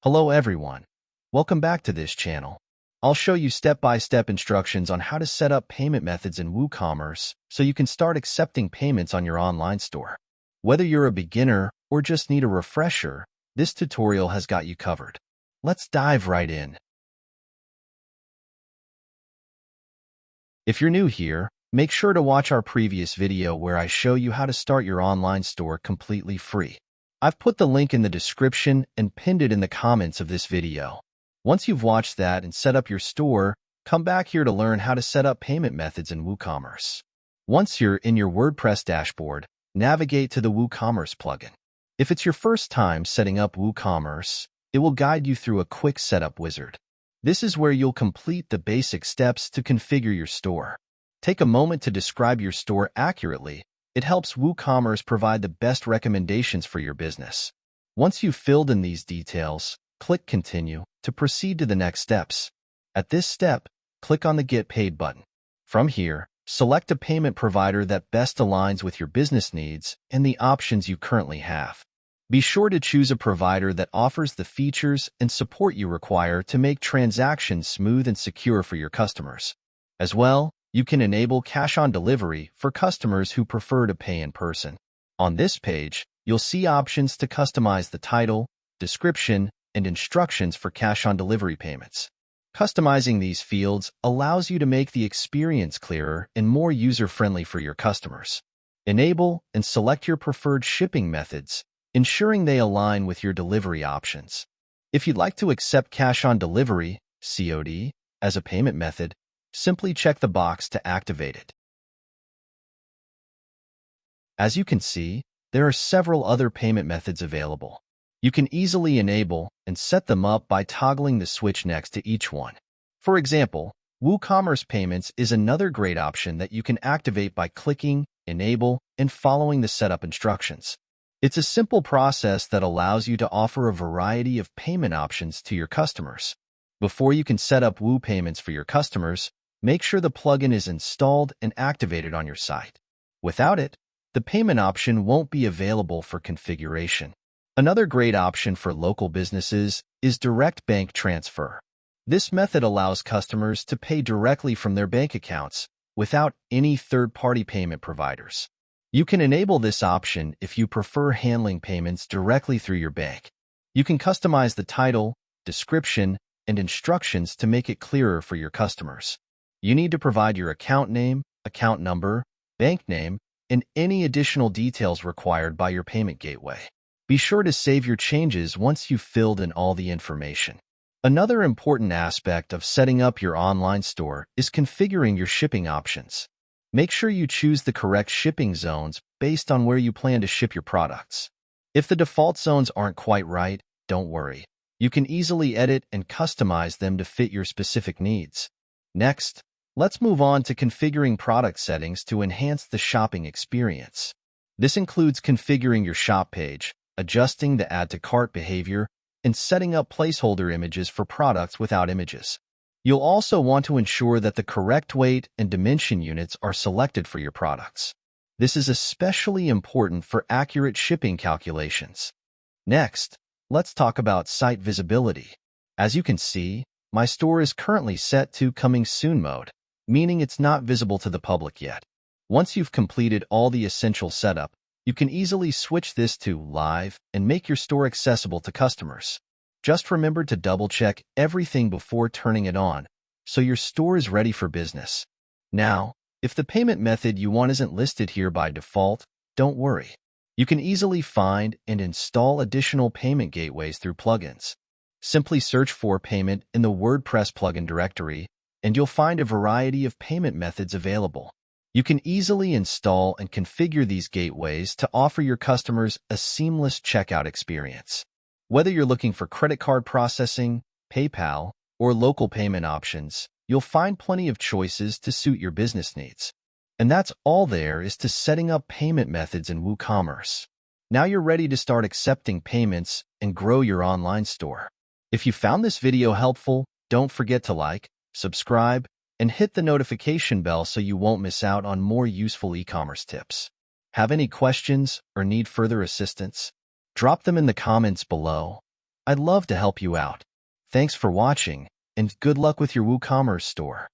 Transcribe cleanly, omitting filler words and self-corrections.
Hello everyone. Welcome back to this channel. I'll show you step-by-step instructions on how to set up payment methods in WooCommerce so you can start accepting payments on your online store. Whether you're a beginner or just need a refresher, this tutorial has got you covered. Let's dive right in. If you're new here, make sure to watch our previous video where I show you how to start your online store completely free. I've put the link in the description and pinned it in the comments of this video. Once you've watched that and set up your store, come back here to learn how to set up payment methods in WooCommerce. Once you're in your WordPress dashboard, navigate to the WooCommerce plugin. If it's your first time setting up WooCommerce, it will guide you through a quick setup wizard. This is where you'll complete the basic steps to configure your store. Take a moment to describe your store accurately. It helps WooCommerce provide the best recommendations for your business. Once you've filled in these details, click Continue to proceed to the next steps. At this step, click on the Get Paid button. From here, select a payment provider that best aligns with your business needs and the options you currently have. Be sure to choose a provider that offers the features and support you require to make transactions smooth and secure for your customers. As well, you can enable cash-on-delivery for customers who prefer to pay in person. On this page, you'll see options to customize the title, description, and instructions for cash-on-delivery payments. Customizing these fields allows you to make the experience clearer and more user-friendly for your customers. Enable and select your preferred shipping methods, ensuring they align with your delivery options. If you'd like to accept cash-on-delivery, COD, as a payment method, simply check the box to activate it. As you can see, there are several other payment methods available. You can easily enable and set them up by toggling the switch next to each one. For example, WooCommerce Payments is another great option that you can activate by clicking, enable, and following the setup instructions. It's a simple process that allows you to offer a variety of payment options to your customers. Before you can set up Woo Payments for your customers, make sure the plugin is installed and activated on your site. Without it, the payment option won't be available for configuration. Another great option for local businesses is direct bank transfer. This method allows customers to pay directly from their bank accounts without any third-party payment providers. You can enable this option if you prefer handling payments directly through your bank. You can customize the title, description, and instructions to make it clearer for your customers. You need to provide your account name, account number, bank name, and any additional details required by your payment gateway. Be sure to save your changes once you've filled in all the information. Another important aspect of setting up your online store is configuring your shipping options. Make sure you choose the correct shipping zones based on where you plan to ship your products. If the default zones aren't quite right, don't worry. You can easily edit and customize them to fit your specific needs. Next, let's move on to configuring product settings to enhance the shopping experience. This includes configuring your shop page, adjusting the add-to-cart behavior, and setting up placeholder images for products without images. You'll also want to ensure that the correct weight and dimension units are selected for your products. This is especially important for accurate shipping calculations. Next, let's talk about site visibility. As you can see, my store is currently set to Coming Soon mode, meaning it's not visible to the public yet. Once you've completed all the essential setup, you can easily switch this to Live and make your store accessible to customers. Just remember to double-check everything before turning it on, so your store is ready for business. Now, if the payment method you want isn't listed here by default, don't worry. You can easily find and install additional payment gateways through plugins. Simply search for payment in the WordPress plugin directory, and you'll find a variety of payment methods available. You can easily install and configure these gateways to offer your customers a seamless checkout experience. Whether you're looking for credit card processing, PayPal, or local payment options, you'll find plenty of choices to suit your business needs. And that's all there is to setting up payment methods in WooCommerce. Now you're ready to start accepting payments and grow your online store. If you found this video helpful, don't forget to like, subscribe, and hit the notification bell so you won't miss out on more useful e-commerce tips. Have any questions or need further assistance? Drop them in the comments below. I'd love to help you out. Thanks for watching, and good luck with your WooCommerce store.